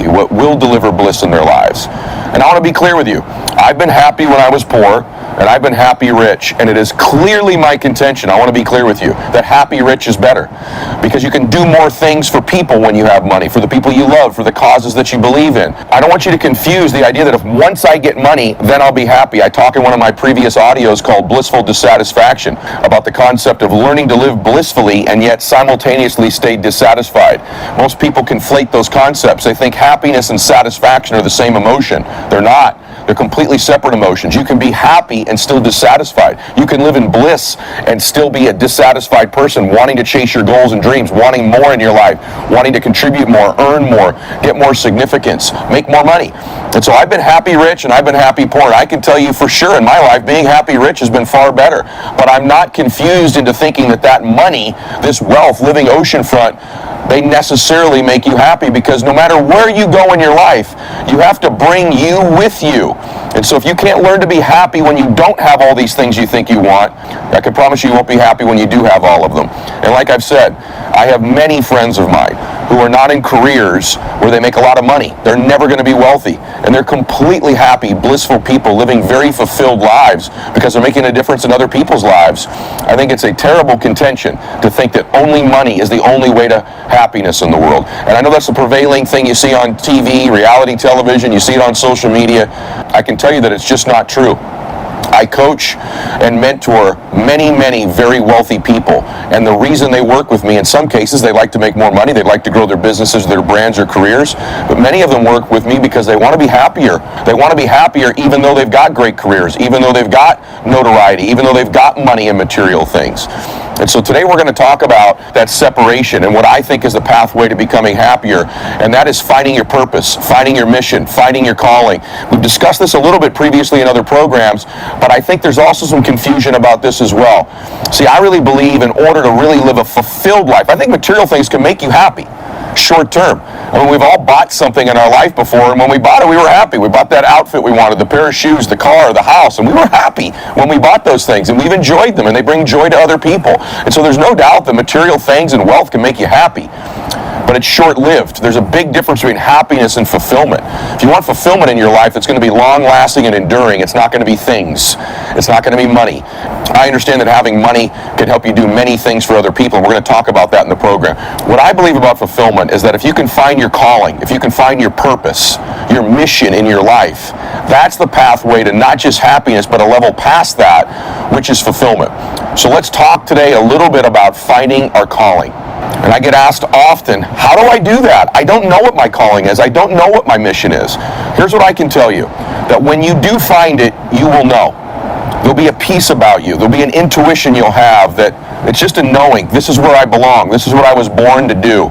happy, what will deliver bliss in their lives. And I want to be clear with you. I've been happy when I was poor, and I've been happy rich, and it is clearly my contention, I want to be clear with you, that happy rich is better, because you can do more things for people when you have money, for the people you love, for the causes that you believe in. I don't want you to confuse the idea that if once I get money, then I'll be happy. I talk in one of my previous audios called Blissful Dissatisfaction about the concept of learning to live blissfully and yet simultaneously stay dissatisfied. Most people conflate those concepts. They think happiness and satisfaction are the same emotion. They're not. They're completely separate emotions. You can be happy and still dissatisfied. You can live in bliss and still be a dissatisfied person, wanting to chase your goals and dreams, wanting more in your life, wanting to contribute more, earn more, get more significance, make more money. And so I've been happy rich and I've been happy poor. And I can tell you for sure in my life, being happy rich has been far better. But I'm not confused into thinking that money, this wealth, living oceanfront, they necessarily make you happy, because no matter where you go in your life, you have to bring you with you. And so if you can't learn to be happy when you don't have all these things you think you want, I can promise you won't be happy when you do have all of them. And like I've said, I have many friends of mine who are not in careers where they make a lot of money. They're never going to be wealthy. And they're completely happy, blissful people living very fulfilled lives because they're making a difference in other people's lives. I think it's a terrible contention to think that only money is the only way to happiness in the world. And I know that's the prevailing thing you see on TV, reality television, you see it on social media. I can tell you that it's just not true. I coach and mentor many, many very wealthy people. And the reason they work with me, in some cases, they like to make more money. They'd like to grow their businesses, their brands, or careers. But many of them work with me because they want to be happier. They want to be happier even though they've got great careers, even though they've got notoriety, even though they've got money and material things. And so today we're going to talk about that separation and what I think is the pathway to becoming happier. And that is finding your purpose, finding your mission, finding your calling. We've discussed this a little bit previously in other programs, but I think there's also some confusion about this as well. See, I really believe in order to really live a fulfilled life, I think material things can make you happy short term. I mean, we've all bought something in our life before, and when we bought it, we were happy. We bought that outfit we wanted, the pair of shoes, the car, the house, and we were happy when we bought those things, and we've enjoyed them, and they bring joy to other people. And so there's no doubt that material things and wealth can make you happy. But it's short-lived. There's a big difference between happiness and fulfillment. If you want fulfillment in your life, it's going to be long-lasting and enduring. It's not going to be things. It's not going to be money. I understand that having money can help you do many things for other people. We're going to talk about that in the program. What I believe about fulfillment is that if you can find your calling, if you can find your purpose, your mission in your life, that's the pathway to not just happiness, but a level past that, which is fulfillment. So let's talk today a little bit about finding our calling. And I get asked often, how do I do that? I don't know what my calling is. I don't know what my mission is. Here's what I can tell you, that when you do find it, you will know. There'll be a peace about you. There'll be an intuition you'll have that it's just a knowing, this is where I belong. This is what I was born to do.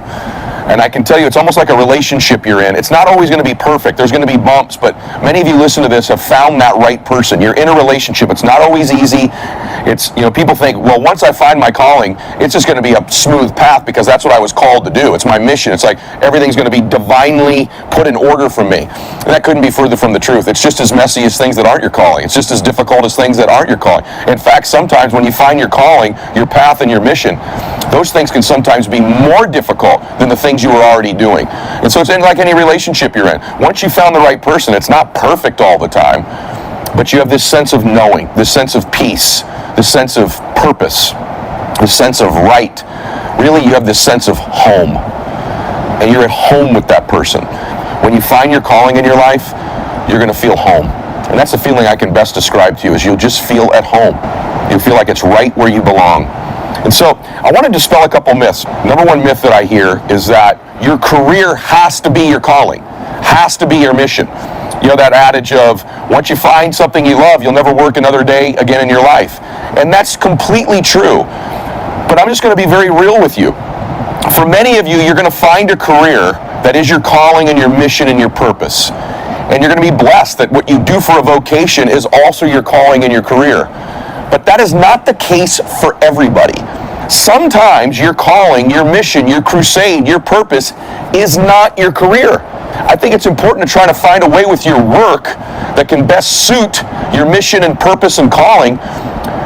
And I can tell you, it's almost like a relationship you're in. It's not always going to be perfect. There's going to be bumps, but many of you listen to this have found that right person. You're in a relationship. It's not always easy. It's, people think, well, once I find my calling, it's just going to be a smooth path because that's what I was called to do. It's my mission. It's like everything's going to be divinely put in order for me. And that couldn't be further from the truth. It's just as messy as things that aren't your calling. It's just as difficult as things that aren't your calling. In fact, sometimes when you find your calling, your path and your mission, those things can sometimes be more difficult than the things you were already doing. And so it's like any relationship you're in. Once you found the right person, it's not perfect all the time, but you have this sense of knowing, this sense of peace, this sense of purpose, this sense of right. Really, you have this sense of home. And you're at home with that person. When you find your calling in your life, you're going to feel home. And that's the feeling I can best describe to you, is you'll just feel at home. You'll feel like it's right where you belong. And so I want to dispel a couple myths. Number one myth that I hear is that your career has to be your calling, has to be your mission. You know that adage of, once you find something you love, you'll never work another day again in your life. And that's completely true. But I'm just going to be very real with you. For many of you, you're going to find a career that is your calling and your mission and your purpose. And you're going to be blessed that what you do for a vocation is also your calling and your career. But that is not the case for everybody. Sometimes your calling, your mission, your crusade, your purpose is not your career. I think it's important to try to find a way with your work that can best suit your mission and purpose and calling.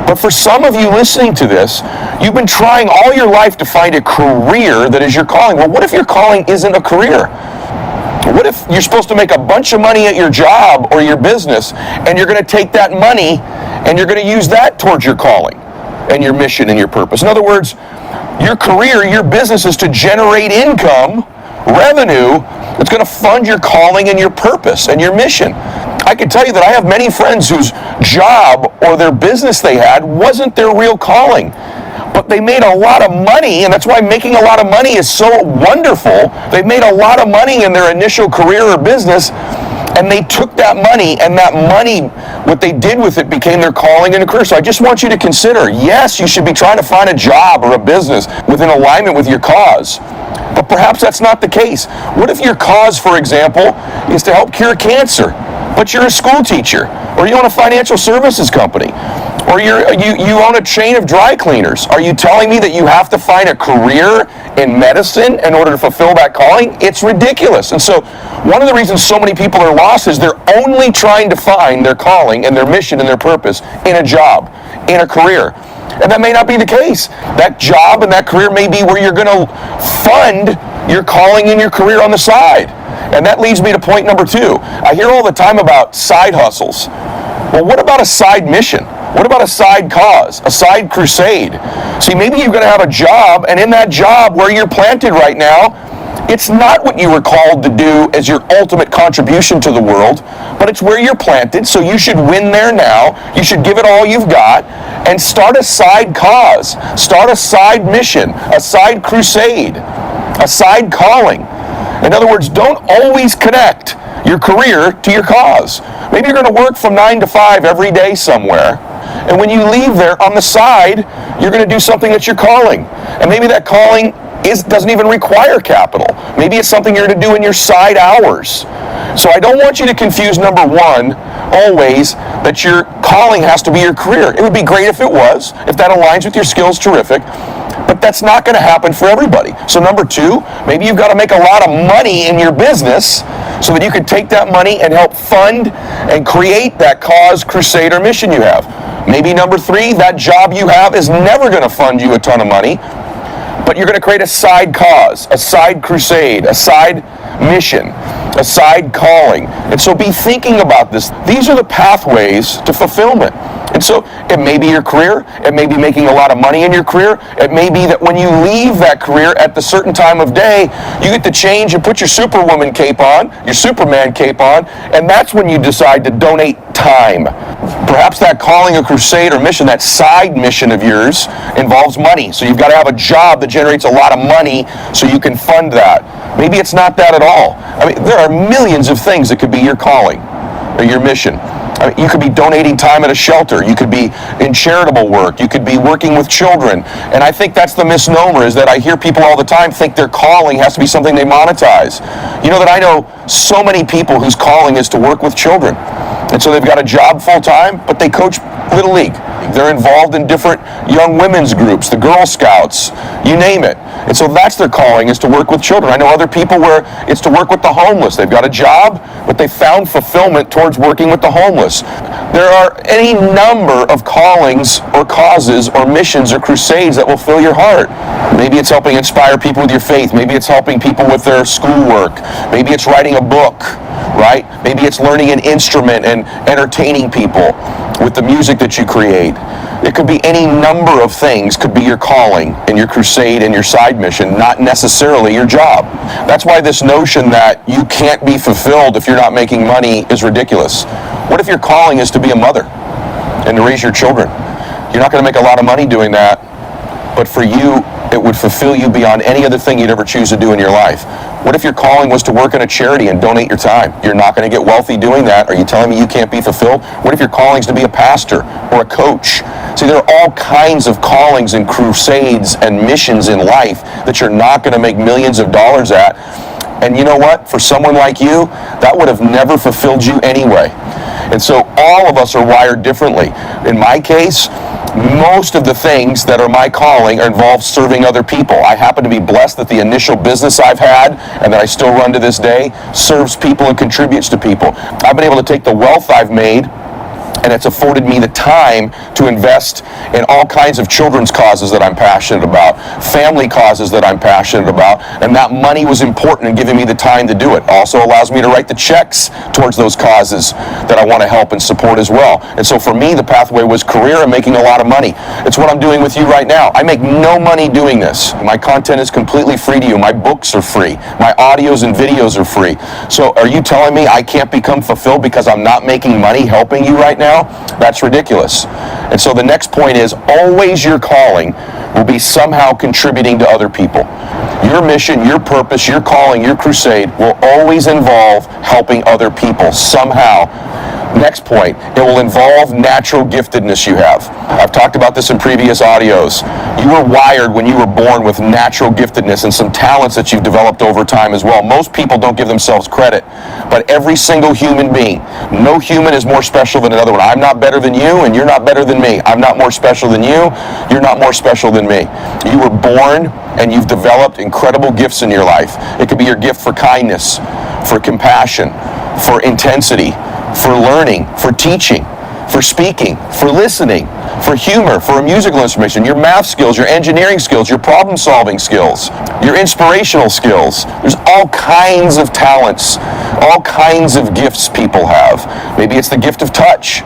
But for some of you listening to this, you've been trying all your life to find a career that is your calling. Well, what if your calling isn't a career? What if you're supposed to make a bunch of money at your job or your business, and you're going to take that money and you're going to use that towards your calling and your mission and your purpose? In other words, your career, your business is to generate income, revenue, that's going to fund your calling and your purpose and your mission. I can tell you that I have many friends whose job or their business they had wasn't their real calling, but they made a lot of money, and that's why making a lot of money is so wonderful. They made a lot of money in their initial career or business, and they took that money, and that money, what they did with it became their calling and a career. So I just want you to consider, yes, you should be trying to find a job or a business within alignment with your cause. But perhaps that's not the case. What if your cause, for example, is to help cure cancer, but you're a school teacher, or you own a financial services company, or you own a chain of dry cleaners? Are you telling me that you have to find a career in medicine in order to fulfill that calling? It's ridiculous. And so one of the reasons so many people are lost is they're only trying to find their calling and their mission and their purpose in a job, in a career. And that may not be the case. That job and that career may be where you're going to fund your calling and your career on the side. And that leads me to point number 2. I hear all the time about side hustles. Well, what about a side mission? What about a side cause, a side crusade? See, maybe you're going to have a job, and in that job where you're planted right now, it's not what you were called to do as your ultimate contribution to the world, but it's where you're planted, so you should win there now. You should give it all you've got and start a side cause, start a side mission, a side crusade, a side calling. In other words, don't always connect your career to your cause. Maybe you're going to work from 9 to 5 every day somewhere, and when you leave there on the side, you're going to do something that's your calling. And maybe that calling doesn't even require capital. Maybe it's something you're to do in your side hours. So I don't want you to confuse, number 1, always, that your calling has to be your career. It would be great if it was. If that aligns with your skills, terrific. But that's not going to happen for everybody. So number 2, maybe you've got to make a lot of money in your business so that you can take that money and help fund and create that cause, crusade, or mission you have. Maybe number 3, that job you have is never going to fund you a ton of money, but you're going to create a side cause, a side crusade, a side mission, a side calling. And so be thinking about this. These are the pathways to fulfillment. And so it may be your career, it may be making a lot of money in your career, it may be that when you leave that career at the certain time of day, you get to change and put your Superwoman cape on, your Superman cape on, and that's when you decide to donate time. Perhaps that calling, a crusade, or mission, that side mission of yours involves money. So you've got to have a job that generates a lot of money so you can fund that. Maybe it's not that at all. I mean, there are millions of things that could be your calling or your mission. I mean, you could be donating time at a shelter. You could be in charitable work. You could be working with children. And I think that's the misnomer, is that I hear people all the time think their calling has to be something they monetize. You know that I know so many people whose calling is to work with children. And so they've got a job full-time, but they coach Little League. They're involved in different young women's groups, the Girl Scouts, you name it. And so that's their calling, is to work with children. I know other people where it's to work with the homeless. They've got a job, but they found fulfillment towards working with the homeless. There are any number of callings or causes or missions or crusades that will fill your heart. Maybe it's helping inspire people with your faith. Maybe it's helping people with their schoolwork. Maybe it's writing a book, right? Maybe it's learning an instrument and entertaining people with the music that you create. It could be any number of things, could be your calling and your crusade and your side mission, not necessarily your job. That's why this notion that you can't be fulfilled if you're not making money is ridiculous. What if your calling is to be a mother and to raise your children? You're not going to make a lot of money doing that, but for you, it would fulfill you beyond any other thing you'd ever choose to do in your life. What if your calling was to work in a charity and donate your time? You're not going to get wealthy doing that. Are you telling me you can't be fulfilled? What if your calling is to be a pastor or a coach? See, there are all kinds of callings and crusades and missions in life that you're not going to make millions of dollars at. And you know what? For someone like you, that would have never fulfilled you anyway. And so all of us are wired differently. In my case, most of the things that are my calling involve serving other people. I happen to be blessed that the initial business I've had, and that I still run to this day, serves people and contributes to people. I've been able to take the wealth I've made And it's afforded me the time to invest in all kinds of children's causes that I'm passionate about, family causes that I'm passionate about, and that money was important in giving me the time to do it. Also allows me to write the checks towards those causes that I want to help and support as well. And so for me, the pathway was career and making a lot of money. It's what I'm doing with you right now. I make no money doing this. My content is completely free to you. My books are free. My audios and videos are free. So are you telling me I can't become fulfilled because I'm not making money helping you right now? That's ridiculous. And so the next point is always your calling will be somehow contributing to other people. Your mission, your purpose, your calling, your crusade will always involve helping other people somehow. Next point, it will involve natural giftedness you have. I've talked about this in previous audios. You were wired when you were born with natural giftedness and some talents that you've developed over time as well. Most people don't give themselves credit, but every single human being, no human is more special than another one. I'm not better than you, and you're not better than me. I'm not more special than you, you're not more special than me. You were born and you've developed incredible gifts in your life. It could be your gift for kindness, for compassion, for intensity, for learning, for teaching, for speaking, for listening, for humor, for a musical instrument, your math skills, your engineering skills, your problem-solving skills, your inspirational skills. There's all kinds of talents, all kinds of gifts people have. Maybe it's the gift of touch.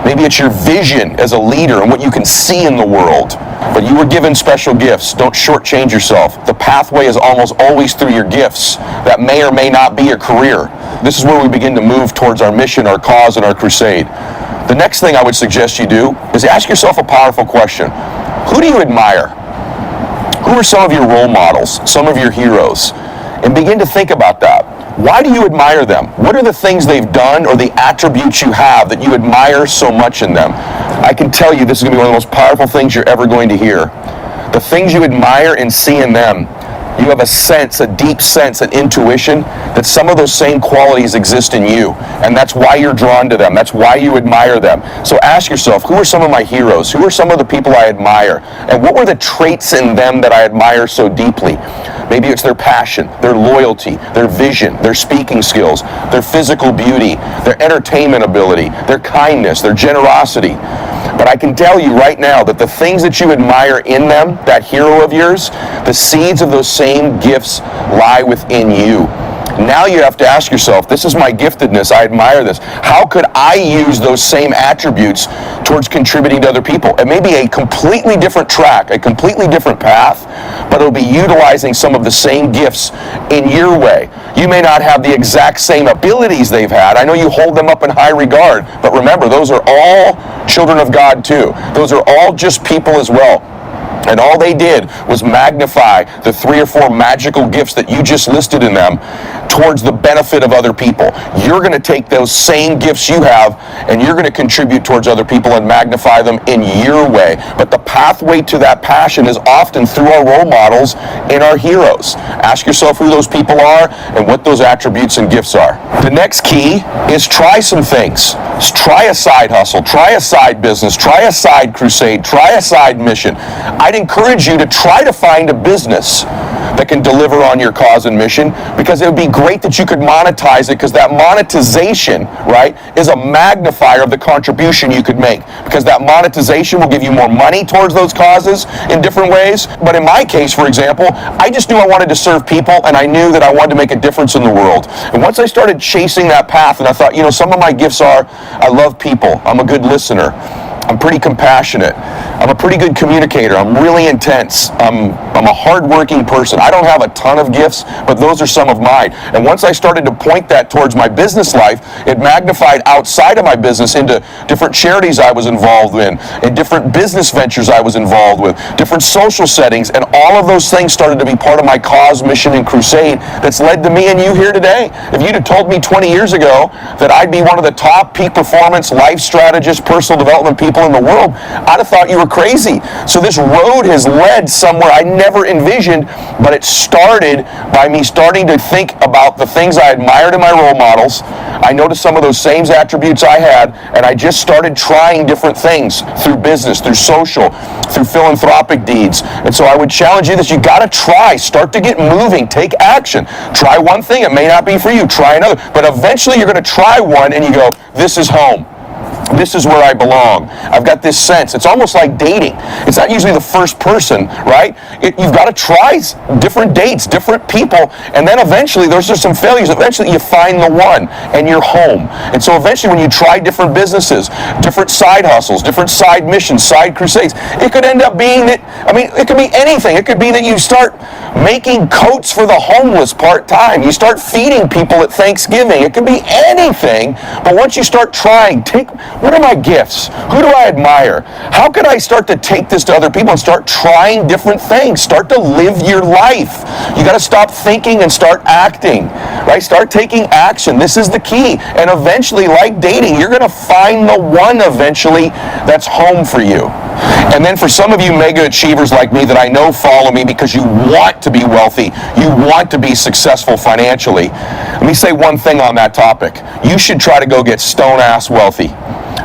Maybe it's your vision as a leader and what you can see in the world. But you were given special gifts. Don't shortchange yourself. The pathway is almost always through your gifts. That may or may not be your career. This is where we begin to move towards our mission, our cause, and our crusade. The next thing I would suggest you do is ask yourself a powerful question. Who do you admire? Who are some of your role models, some of your heroes? And begin to think about that. Why do you admire them? What are the things they've done or the attributes you have that you admire so much in them? I can tell you this is going to be one of the most powerful things you're ever going to hear. The things you admire and see in them, you have a sense, a deep sense, an intuition that some of those same qualities exist in you. And that's why you're drawn to them. That's why you admire them. So ask yourself, who are some of my heroes? Who are some of the people I admire? And what were the traits in them that I admire so deeply? Maybe it's their passion, their loyalty, their vision, their speaking skills, their physical beauty, their entertainment ability, their kindness, their generosity. But I can tell you right now that the things that you admire in them, that hero of yours, the seeds of those same gifts lie within you. Now you have to ask yourself, this is my giftedness, I admire this. How could I use those same attributes towards contributing to other people? It may be a completely different track, a completely different path, but it'll be utilizing some of the same gifts in your way. You may not have the exact same abilities they've had. I know you hold them up in high regard, but remember, those are all children of God too. Those are all just people as well. And all they did was magnify the 3 or 4 magical gifts that you just listed in them towards the benefit of other people. You're going to take those same gifts you have and you're going to contribute towards other people and magnify them in your way. But the pathway to that passion is often through our role models and our heroes. Ask yourself who those people are and what those attributes and gifts are. The next key is try some things. Try a side hustle, try a side business, try a side crusade, try a side mission. I'd encourage you to try to find a business that can deliver on your cause and mission, because it would be great that you could monetize it, because that monetization, right, is a magnifier of the contribution you could make, because that monetization will give you more money towards those causes in different ways. But in my case, for example, I just knew I wanted to serve people, and I knew that I wanted to make a difference in the world. And once I started chasing that path, and I thought, you know, some of my gifts are, I love people, I'm a good listener, I'm pretty compassionate, I'm a pretty good communicator, I'm really intense, I'm a hard-working person. I don't have a ton of gifts, but those are some of mine. And once I started to point that towards my business life, it magnified outside of my business into different charities I was involved in, and different business ventures I was involved with, different social settings, and all of those things started to be part of my cause, mission, and crusade that's led to me and you here today. If you'd have told me 20 years ago that I'd be one of the top peak performance, life strategists, personal development people in the world, I'd have thought you were crazy. So this road has led somewhere I never envisioned, but it started by me starting to think about the things I admired in my role models. I noticed some of those same attributes I had, and I just started trying different things through business, through social, through philanthropic deeds. And so I would challenge you that you got to try, start to get moving, take action. Try one thing, it may not be for you, try another, but eventually you're going to try one and you go, this is home. This is where I belong. I've got this sense. It's almost like dating. It's not usually the first person, right? You've got to try different dates, different people, and then eventually there's just some failures. Eventually you find the one, and you're home. And so eventually when you try different businesses, different side hustles, different side missions, side crusades, it could end up being that, it could be anything. It could be that you start making coats for the homeless part-time. You start feeding people at Thanksgiving. It could be anything, but once you start trying, what are my gifts? Who do I admire? How can I start to take this to other people and start trying different things? Start to live your life. You got to stop thinking and start acting, right? Start taking action. This is the key. And eventually, like dating, you're going to find the one eventually that's home for you. And then for some of you mega achievers like me that I know follow me because you want to be wealthy, you want to be successful financially, let me say one thing on that topic. You should try to go get stone-ass wealthy.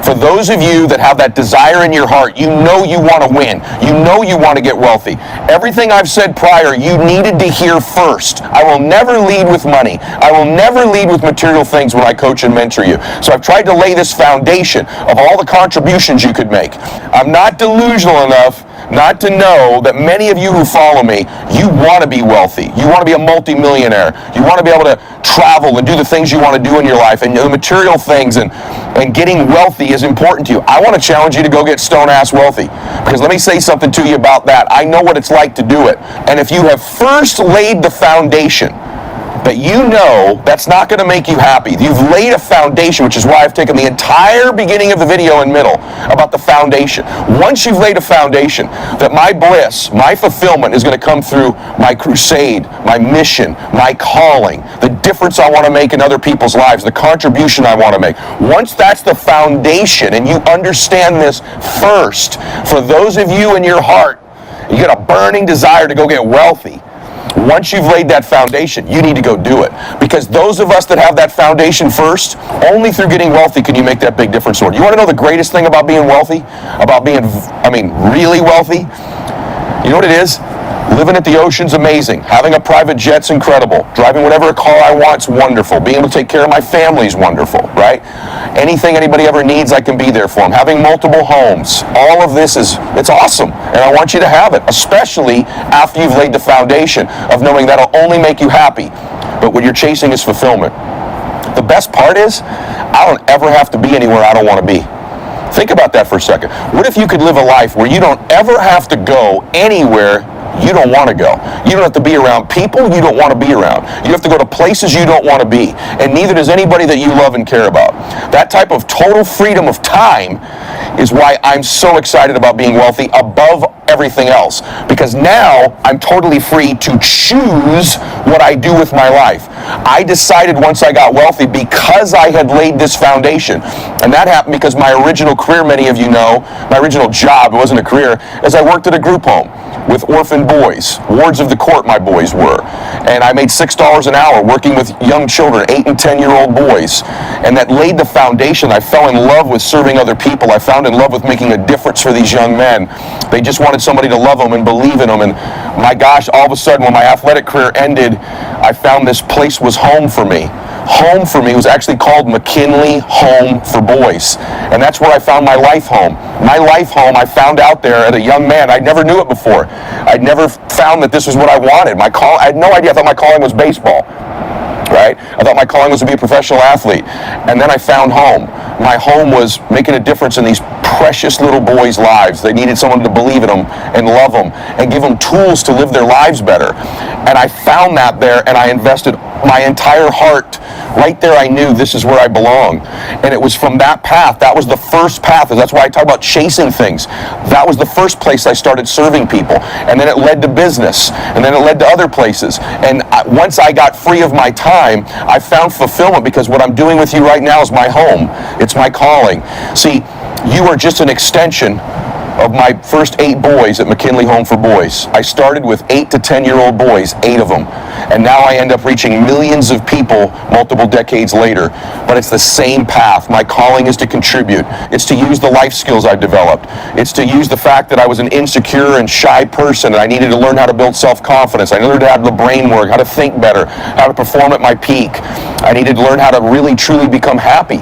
For those of you that have that desire in your heart, you know you want to win. You know you want to get wealthy. Everything I've said prior, you needed to hear first. I will never lead with money. I will never lead with material things when I coach and mentor you. So I've tried to lay this foundation of all the contributions you could make. I'm not delusional enough not to know that many of you who follow me, you want to be wealthy. You want to be a multimillionaire. You want to be able to travel and do the things you want to do in your life, and the material things and getting wealthy is important to you. I want to challenge you to go get stone-ass wealthy, because let me say something to you about that. I know what it's like to do it. And if you have first laid the foundation, but you know that's not going to make you happy. You've laid a foundation, which is why I've taken the entire beginning of the video and middle about the foundation. Once you've laid a foundation, that my bliss, my fulfillment is going to come through my crusade, my mission, my calling, the difference I want to make in other people's lives, the contribution I want to make. Once that's the foundation and you understand this first, for those of you in your heart, you got a burning desire to go get wealthy. Once you've laid that foundation, you need to go do it. Because those of us that have that foundation first, only through getting wealthy can you make that big difference. You want to know the greatest thing about being wealthy? About being, really wealthy? You know what it is? Living at the ocean's amazing. Having a private jet's incredible. Driving whatever car I want's wonderful. Being able to take care of my family's wonderful, right? Anything anybody ever needs, I can be there for them. Having multiple homes. All of this it's awesome. And I want you to have it, especially after you've laid the foundation of knowing that'll only make you happy. But what you're chasing is fulfillment. The best part is, I don't ever have to be anywhere I don't want to be. Think about that for a second. What if you could live a life where you don't ever have to go anywhere you don't want to go? You don't have to be around people you don't want to be around. You have to go to places you don't want to be. And neither does anybody that you love and care about. That type of total freedom of time is why I'm so excited about being wealthy above everything else. Because now I'm totally free to choose what I do with my life. I decided once I got wealthy because I had laid this foundation. And that happened because my original career, many of you know, my original job, it wasn't a career, is I worked at a group home with orphan boys. Wards of the court my boys were. And I made $6 an hour working with young children, 8 and 10-year-old boys. And that laid the foundation. I fell in love with serving other people. I found in love with making a difference for these young men. They just wanted somebody to love them and believe in them. And my gosh, all of a sudden when my athletic career ended, I found this place was home for me. Home for me was actually called McKinley Home for Boys. And that's where I found my life home. My life home I found out there at a young man. I never knew it before. I'd never found that this was what I wanted. I had no idea. I thought my calling was baseball. Right? I thought my calling was to be a professional athlete. And then I found home. My home was making a difference in these precious little boys' lives. They needed someone to believe in them and love them and give them tools to live their lives better. And I found that there, and I invested my entire heart. Right there I knew this is where I belong. And it was from that path. That was the first path. That's why I talk about chasing things. That was the first place I started serving people. And then it led to business. And then it led to other places. And once I got free of my time, I found fulfillment, because what I'm doing with you right now is my home. It's my calling. See, you are just an extension of my first 8 boys at McKinley Home for Boys. I started with 8 to 10-year-old boys, 8 of them. And now I end up reaching millions of people multiple decades later. But it's the same path. My calling is to contribute. It's to use the life skills I've developed. It's to use the fact that I was an insecure and shy person and I needed to learn how to build self-confidence. I learned how to have the brain work, how to think better, how to perform at my peak. I needed to learn how to really, truly become happy.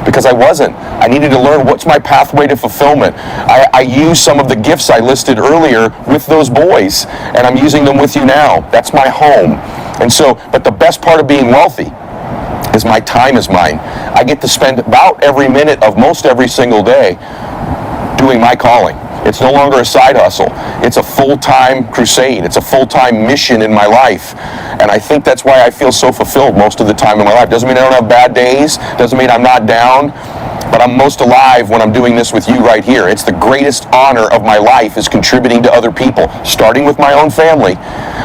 because I wasn't. I needed to learn what's my pathway to fulfillment. I used some of the gifts I listed earlier with those boys, and I'm using them with you now. That's my home. And so, but the best part of being wealthy is my time is mine. I get to spend about every minute of most every single day doing my calling. It's no longer a side hustle. It's a full-time crusade. It's a full-time mission in my life. And I think that's why I feel so fulfilled most of the time in my life. Doesn't mean I don't have bad days. Doesn't mean I'm not down. But I'm most alive when I'm doing this with you right here. It's the greatest honor of my life is contributing to other people, starting with my own family.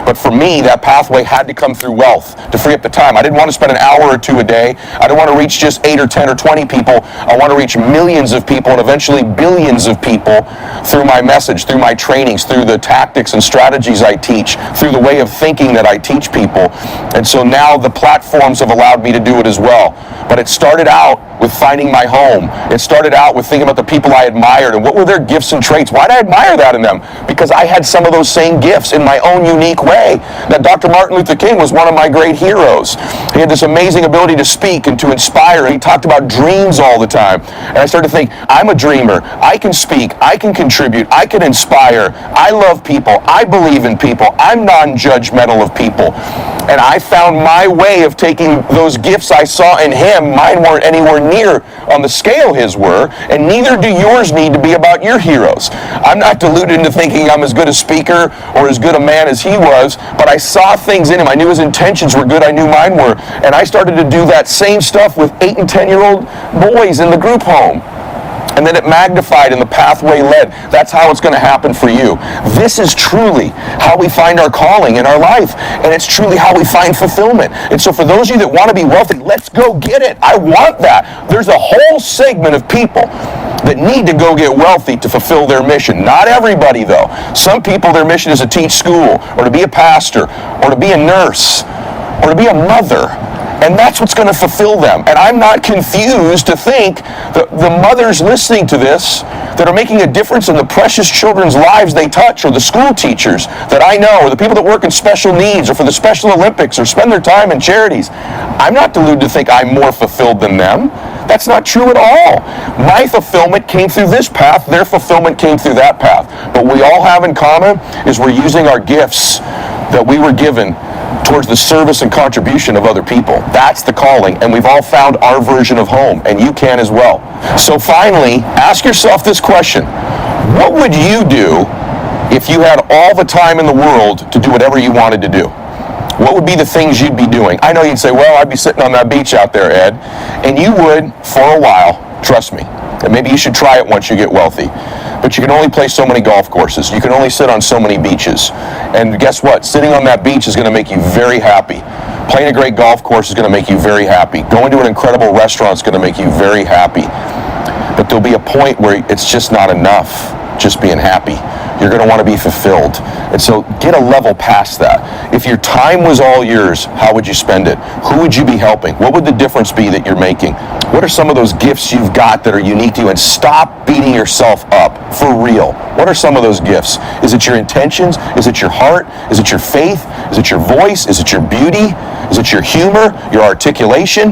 But for me, that pathway had to come through wealth to free up the time. I didn't want to spend an hour or two a day. I didn't want to reach just 8 or 10 or 20 people. I want to reach millions of people and eventually billions of people through my message, through my trainings, through the tactics and strategies I teach, through the way of thinking that I teach people. And so now the platforms have allowed me to do it as well. But it started out with finding my home. It started out with thinking about the people I admired and what were their gifts and traits. Why did I admire that in them? Because I had some of those same gifts in my own unique way. Now, Dr. Martin Luther King was one of my great heroes. He had this amazing ability to speak and to inspire. He talked about dreams all the time. And I started to think, I'm a dreamer. I can speak. I can contribute. I can inspire. I love people. I believe in people. I'm non-judgmental of people. And I found my way of taking those gifts I saw in him. Mine weren't anywhere near on the scale his were, and neither do yours need to be about your heroes. I'm not deluded into thinking I'm as good a speaker or as good a man as he was, but I saw things in him. I knew his intentions were good. I knew mine were. And I started to do that same stuff with 8 and 10-year-old boys in the group home. And then it magnified and the pathway led. That's how it's going to happen for you. This is truly how we find our calling in our life. And it's truly how we find fulfillment. And so for those of you that want to be wealthy, let's go get it. I want that. There's a whole segment of people that need to go get wealthy to fulfill their mission. Not everybody, though. Some people, their mission is to teach school or to be a pastor or to be a nurse or to be a mother. And that's what's going to fulfill them. And I'm not confused to think that the mothers listening to this that are making a difference in the precious children's lives they touch, or the school teachers that I know, or the people that work in special needs, or for the Special Olympics, or spend their time in charities. I'm not deluded to think I'm more fulfilled than them. That's not true at all. My fulfillment came through this path. Their fulfillment came through that path. But what we all have in common is we're using our gifts that we were given towards the service and contribution of other people. That's the calling, and we've all found our version of home, and you can as well. So finally, ask yourself this question. What would you do if you had all the time in the world to do whatever you wanted to do? What would be the things you'd be doing? I know you'd say, well, I'd be sitting on that beach out there, Ed. And you would for a while, trust me. And maybe you should try it once you get wealthy. But you can only play so many golf courses. You can only sit on so many beaches. And guess what? Sitting on that beach is going to make you very happy. Playing a great golf course is going to make you very happy. Going to an incredible restaurant is going to make you very happy. But there'll be a point where it's just not enough just being happy. You're going to want to be fulfilled. And so get a level past that. If your time was all yours, how would you spend it? Who would you be helping? What would the difference be that you're making? What are some of those gifts you've got that are unique to you? And stop beating yourself up for real. What are some of those gifts? Is it your intentions? Is it your heart? Is it your faith? Is it your voice? Is it your beauty? Is it your humor? Your articulation?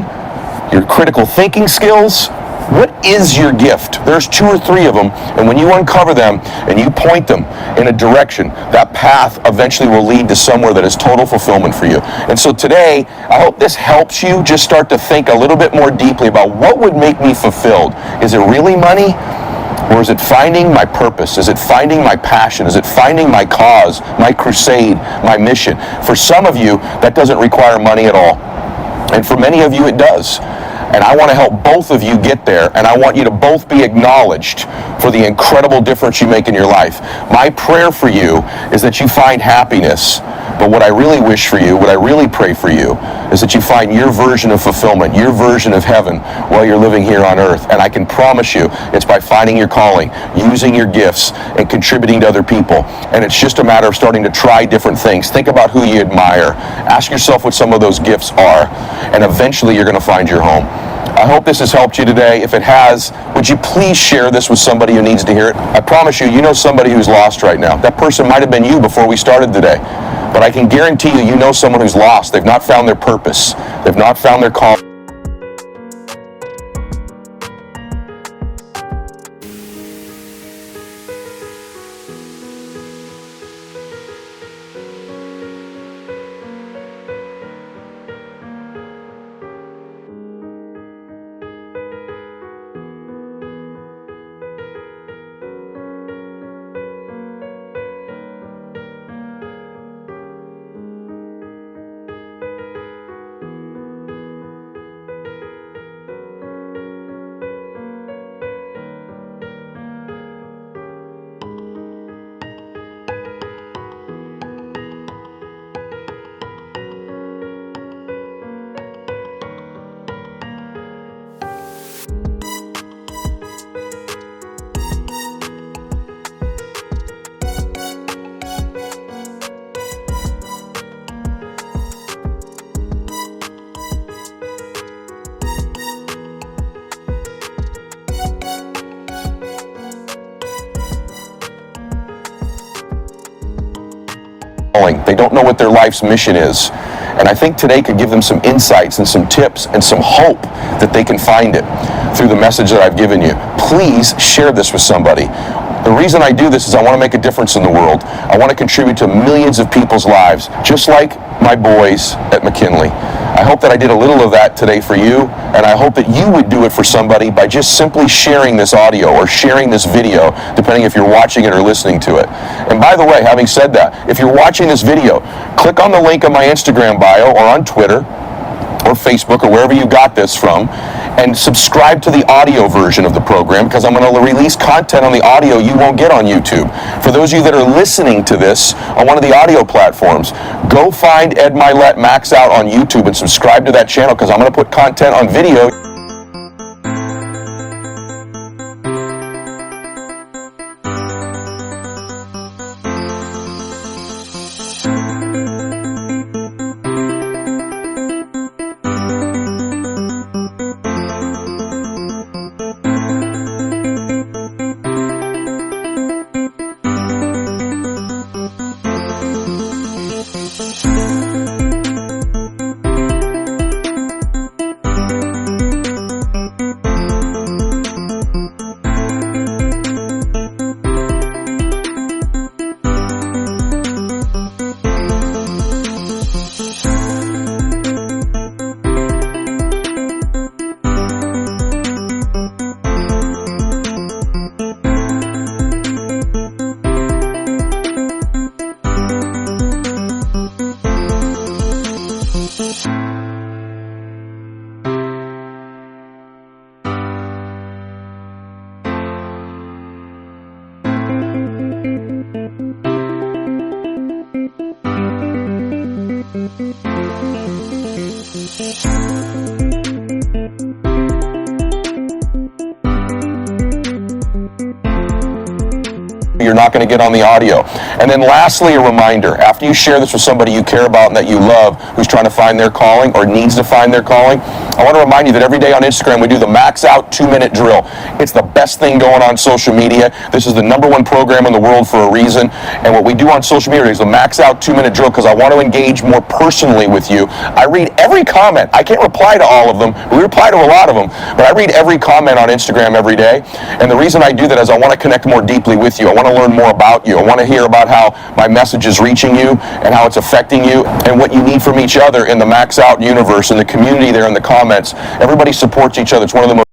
Your critical thinking skills? What is your gift? There's 2 or 3 of them, and when you uncover them and you point them in a direction, that path eventually will lead to somewhere that is total fulfillment for you. And so today, I hope this helps you just start to think a little bit more deeply about what would make me fulfilled. Is it really money? Or is it finding my purpose? Is it finding my passion? Is it finding my cause, my crusade, my mission? For some of you, that doesn't require money at all. And for many of you, it does. And I want to help both of you get there, and I want you to both be acknowledged for the incredible difference you make in your life. My prayer for you is that you find happiness, but what I really wish for you, what I really pray for you, is that you find your version of fulfillment, your version of heaven while you're living here on earth. And I can promise you, it's by finding your calling, using your gifts, and contributing to other people. And it's just a matter of starting to try different things. Think about who you admire. Ask yourself what some of those gifts are, and eventually you're going to find your home. I hope this has helped you today. If it has, would you please share this with somebody who needs to hear it? I promise you, you know somebody who's lost right now. That person might have been you before we started today. But I can guarantee you, you know someone who's lost. They've not found their purpose. They've not found their calling. They don't know what their life's mission is. And I think today could give them some insights and some tips and some hope that they can find it through the message that I've given you. Please share this with somebody. The reason I do this is I want to make a difference in the world. I want to contribute to millions of people's lives, just like my boys at McKinley. I hope that I did a little of that today for you, and I hope that you would do it for somebody by just simply sharing this audio or sharing this video, depending if you're watching it or listening to it. And by the way, having said that, if you're watching this video, click on the link on my Instagram bio or on Twitter or Facebook or wherever you got this from, and subscribe to the audio version of the program, because I'm going to release content on the audio you won't get on YouTube. For those of you that are listening to this on one of the audio platforms, go find Ed Mylett Max Out on YouTube and subscribe to that channel, because I'm going to put content on video. You're not going to get on the audio. And then lastly, a reminder, after you share this with somebody you care about and that you love, who's trying to find their calling or needs to find their calling, I want to remind you that every day on Instagram we do the Max Out 2-minute drill. It's the best thing going on social media. This is the #1 program in the world for a reason. And what we do on social media is the Max Out 2-minute drill, because I want to engage more personally with you. I read every comment. I can't reply to all of them. We reply to a lot of them, but I read every comment on Instagram every day. And the reason I do that is I want to connect more deeply with you. I want to learn more about you. I want to hear about how my message is reaching you and how it's affecting you and what you need from each other in the Max Out universe, in the community there in the comments. Everybody supports each other. It's one of the most